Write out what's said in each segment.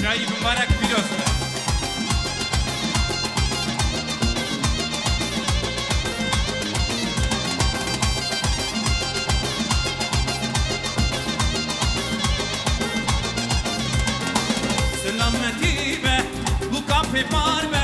جایی مبارک پیروز سلامتی به بو کافی بار به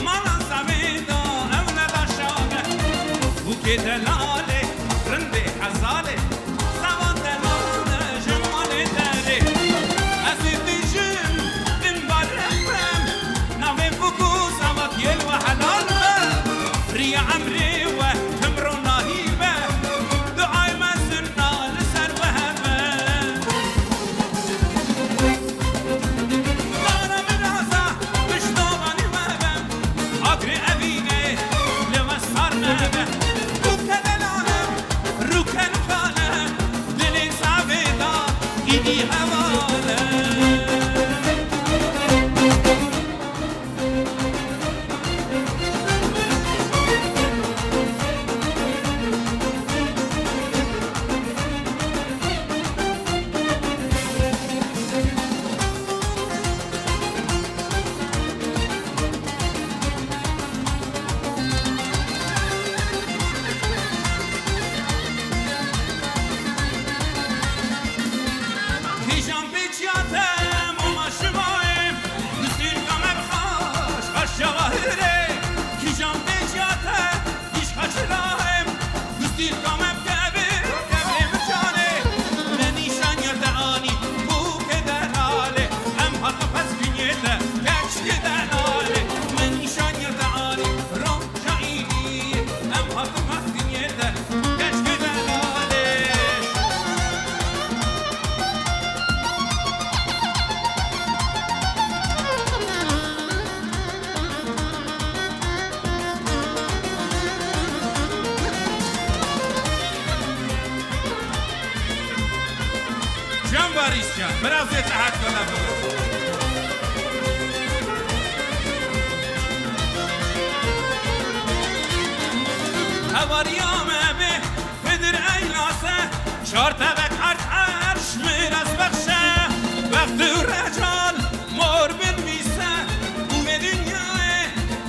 مالا سمیدا اولاد شاده بو که دلاله رنده حزاله سواد دلاله جماله داره ازیدی جم دن بارم نامه بکو سواد یل و حلال ریا عمری و تمرو ناهیبه دعای مزنا لسر وهبه أقرأ أبيني لما صارنا به ركن العالم ركن خانة دلي صعبة إيدي هواله هیجان بیچیاتم و ما شمایم نسیر کمر خاش خاش جواهره هیجان بیچیاتم ایش خاچلایم نسیر کمر کبیر کبیر مجانه ننیشان یردعانی بو که دلاله ام حتی پس کنیده کچ که دلاله ننیشان یردعانی رو جایینی ام حتی پس کنیده کچ که دلاله جان باریش جان براز اتحاد کنم هواریامه به پدر ایلاسه چار طبق عرش میراز بخشه وقت رجال مور بنویسه بوی دنیاه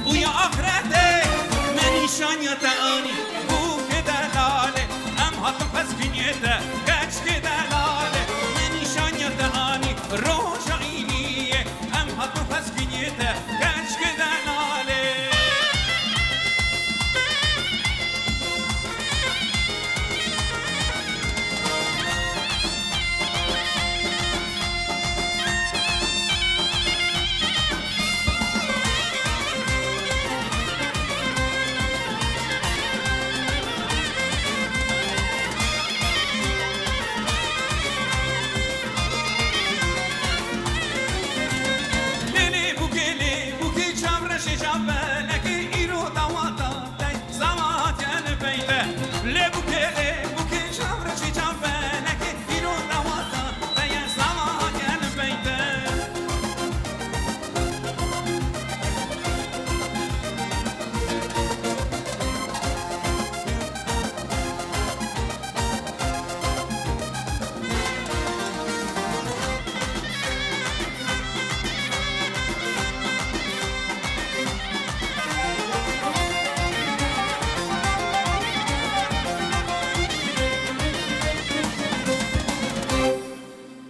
بوی آخرته منیشان یا تعانی بو که دلاله ام حاتم پس کنیده کچ که دلاله منیشان یا تعانی روشایینیه ام حاتم پس کنیده کچ که دلاله لیلی بوکی چمرش جنبه لکی ایرو دواتا دی زمات ین بیله لی بوکی چمرش جنبه لکی ایرو دواتا دی زمات ین بیله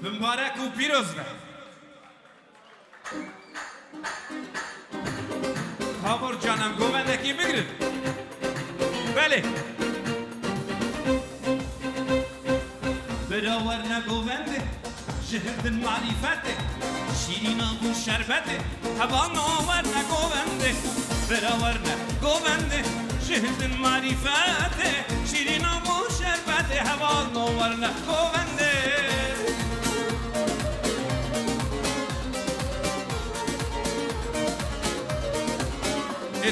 مبارک و پیروز به کابر جانم گوونده بگیرید بله براور نگوونده شهر معرفته شیرین بو شربته هوا نوور نگوونده براور نگوونده شهر معرفته شیرین بو شربته هوا نوور نگوونده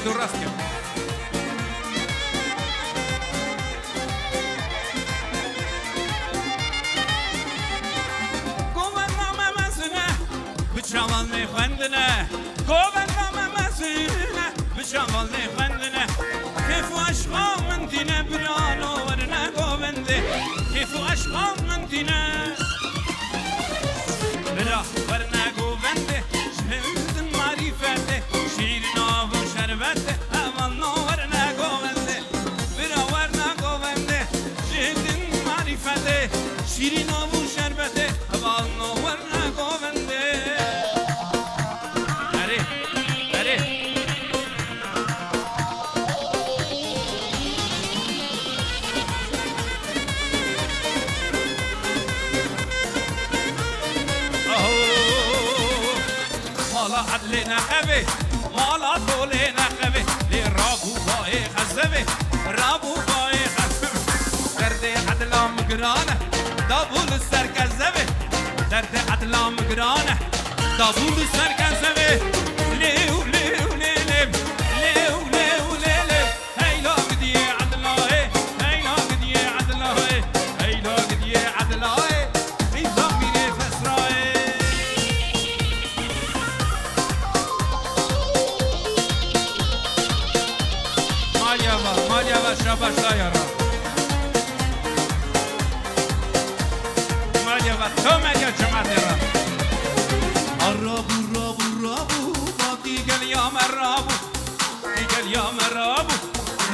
درست کرد گوهرنامه مزنه به جوان میخوندنه گوهرنامه مزنه به جوان میخوندنه کیف و عشقا من دینه برانو ورنه گوونده کیف و عشقا من دینه برا ورنه گوونده مالا عدل نخبه مالا طول نخبه لی رابو بای خزبه رابو بای خزبه درد عدلام گرانه دابول سرکزبه درد عدلام گرانه دابول سرکزبه لیو لیو لیو لیو لیو لیو هیلا گدی عدلاه هیلا گدی عدلاه هیلا گدی عدلاه هیلا میره فسراه مالیا و شاباش دایارا مالیا و تو مالیا جماعت را رابو رابو رابو با دیگل یا مرابو دیگل یا مرابو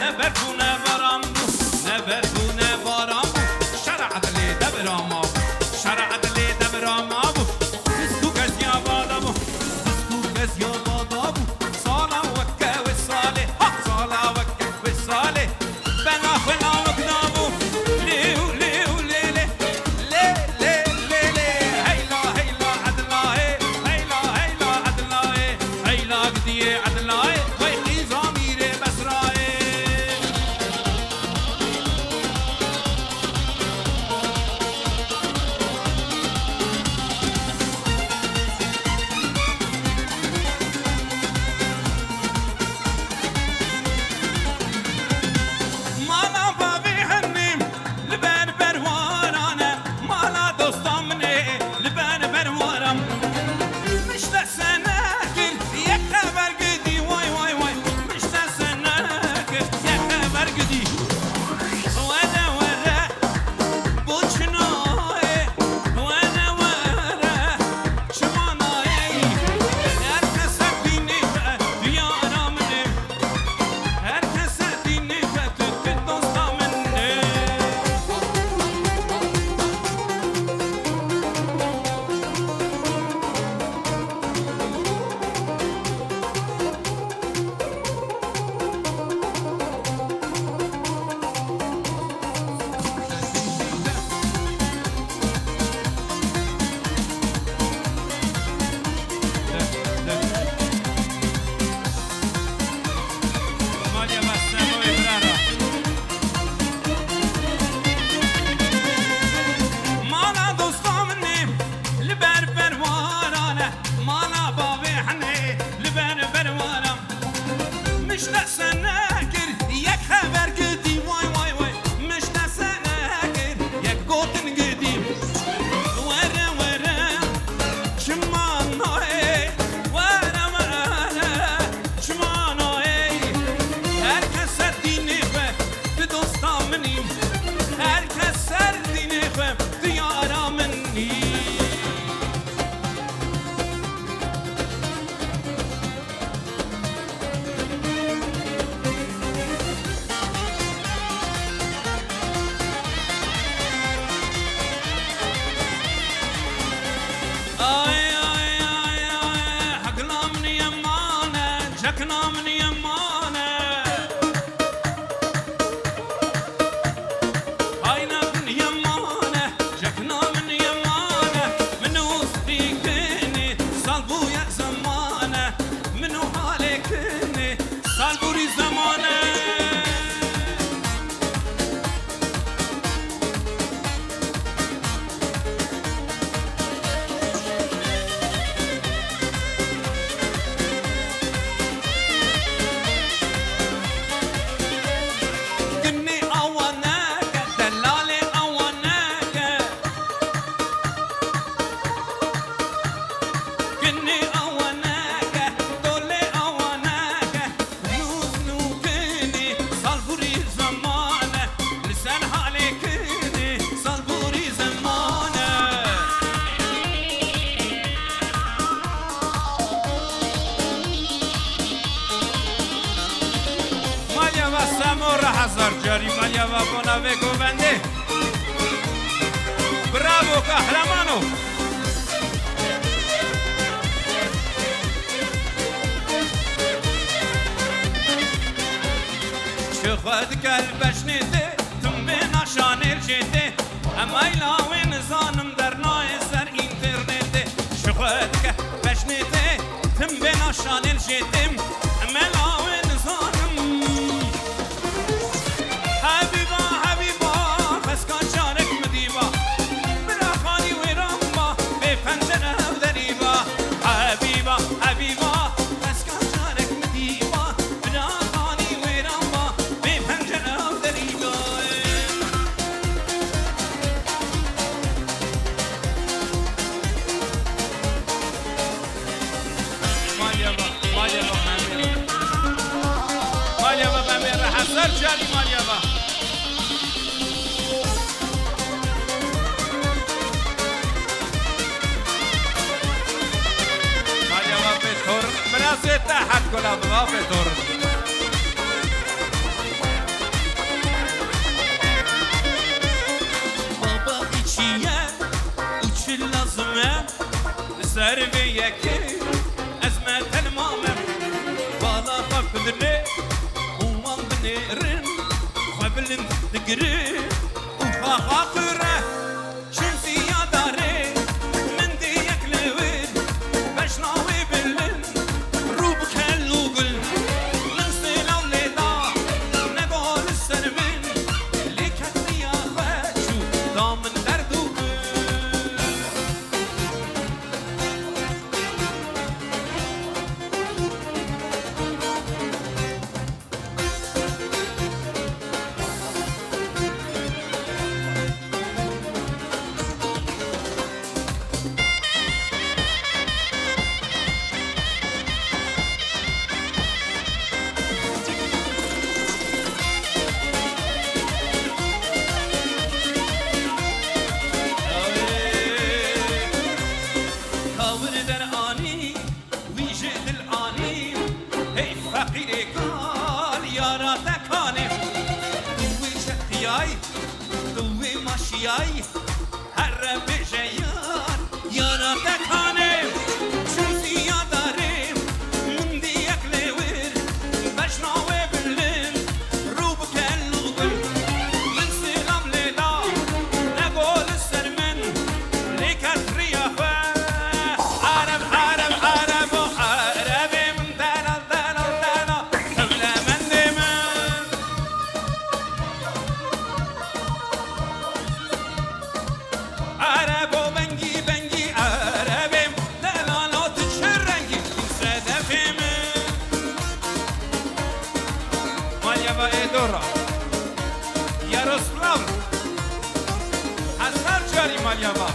نبربو نبرامبو نبربو نبرامبو شرع عدلی دبرامابو شرع عدلی دبرامابو بسکو گز یا بادابو بسکو گز یا بادابو سالا وکه و ساله سالا وکه و ساله بنا خلا وکنابو لیو لیو لیله لی لی لی لی هیلا هیلا عدلاه هیلا هیلا عدلاه هیلا گدی عدلاه وی خیزا میره بسراه مالا بابی حنیم لبن بروارانه مالا دوستم منه لبن بروارم مشت سنکر یک خبر گدی وای وای وای مشت سنکر یک خبر گدی وره وره بوچناه وره وره چمانایی هر کس دینی دیارا منه هر کس دینی تو دوستا منه مالیا بستم و ابرارا مالا دوستا منیم لبر بروارانه مالا بابی حنی لبر بروارم مشت سنکر یک خبر گدی وای وای وای مشت سنکر یک گوتن گدی وره وره چمانای وره وره چمانای هر کس دینی خو به دوستا منیم هر کس دینی خو دیارا منیم آی آی آی آی حقنا من یمانه جکنا من یمانه آینا من یمانه جکنا من یمانه منو سپیکنی سال بوی زمانه منو حالی کنی سال بوری زمانه کنی آوانک دلال آوانک کنی آوانک دول آوانک نوز نو کنی سال بوری زمانه لسان حالی کنی سال بوری زمانه مالیا و سمور هزار جاری مالیا و بناوه گوونده براو قهرمانو چه خود قلبش نیده تم به نشان الجده اما ایلاوین زانم در نای سر اینترنته چه خود قلبش نیده تم ماشان الجدم ملاوي نظام حبيبا حبيبا خسكا جارك مديبا براخاني ويرامبا بفنجرة ودريبا حبيبا حبيبا خسكا جارك مديبا براخاني ويرامبا بفنجرة ودريبا ماليابا بامير حسر جاني ماليابا ماليابا بتور مناسي تحت كلا بابا بتور بابا içiye uç lazım serviye ki ezmet elmamem bala fakdne uman bnerin qablin digri ufa khaqra şemsi yadare min diyek lewin başnawi bilin rub kellugul nsilaw leda negol sermin likat ya khashu damen dardu Ay, her bir şey yar, yara tekane, çünkü yadarım, mundi yaklevir, başna ve bilin, rubu kellugul, min silam leda, ne gol sermen, likat riyafe, Arab, Arab, Arab, Arabim, delal, delal, delal, evlemendim. Arabo bengi bengi Arabim delalat şerrengi sedefim Malyava Edora Yaroslav Hasar Cari Malyava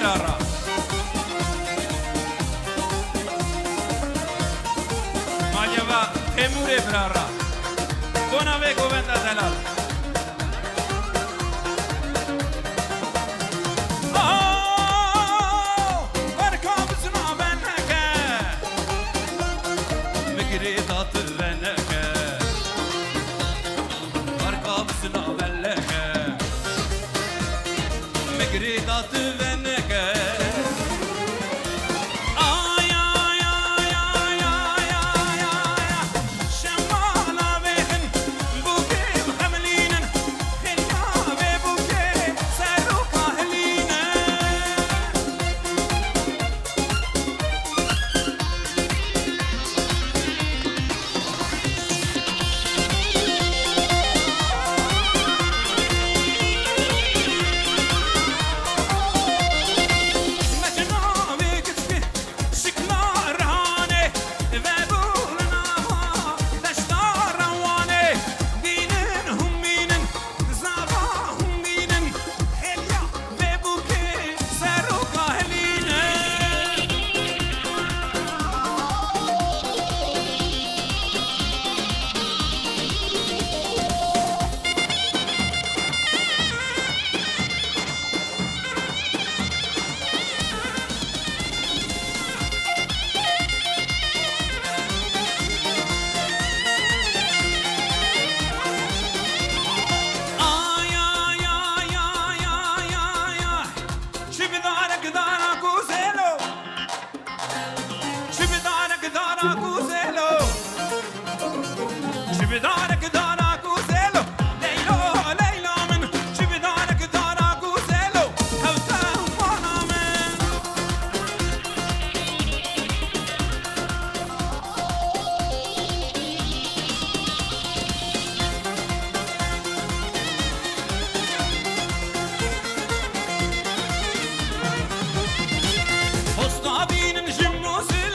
Brara. Maljeva Temure Brara. Buona ve govenda delal.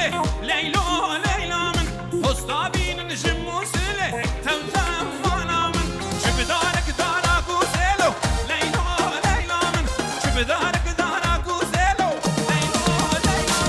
موسله ليلو ليلى من حستابين نجم موسله توتم مانا من شبدارك دارك وسيلو ليلو ليلى من شبدارك دارك وسيلو ليلو ليلى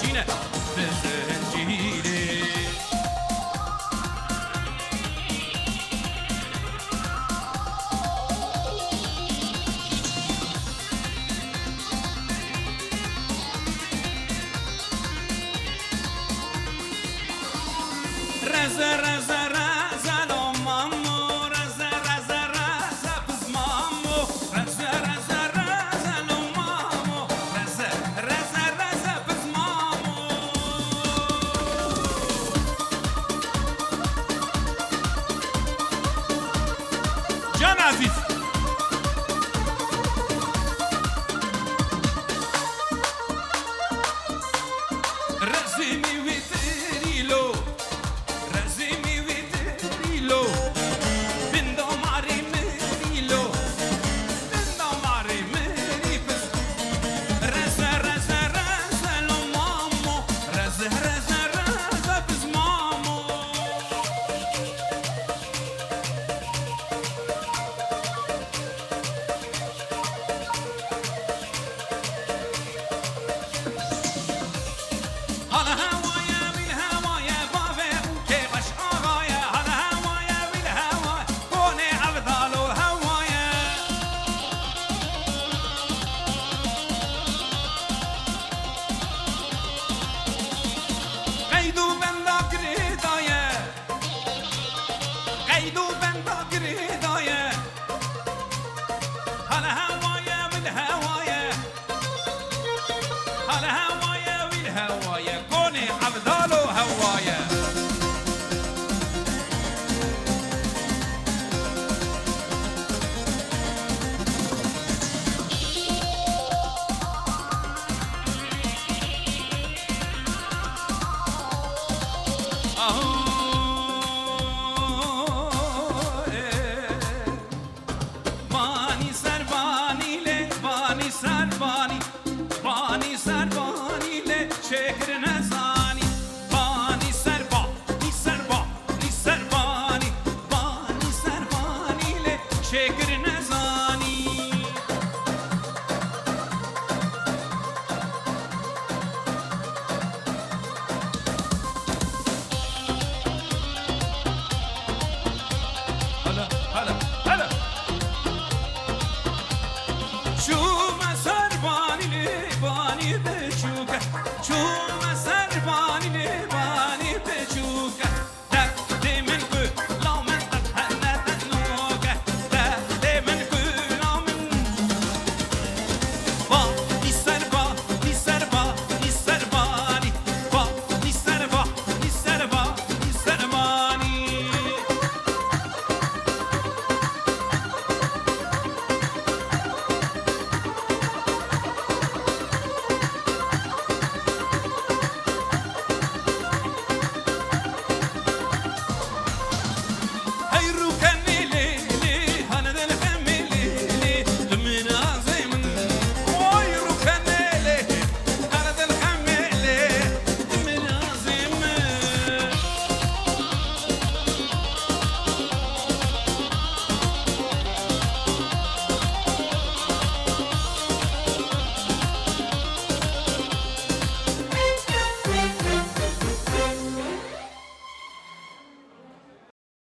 شینه به زنجیره رزه رزه رزه لو مامو رزه رزه رزه بز مامو رزه رزه رزه لو مامو رزه رزه رزه بز مامو جان عزیز رزمی ویتریلو على هوايا والهوايا كوني عبدالو هوايا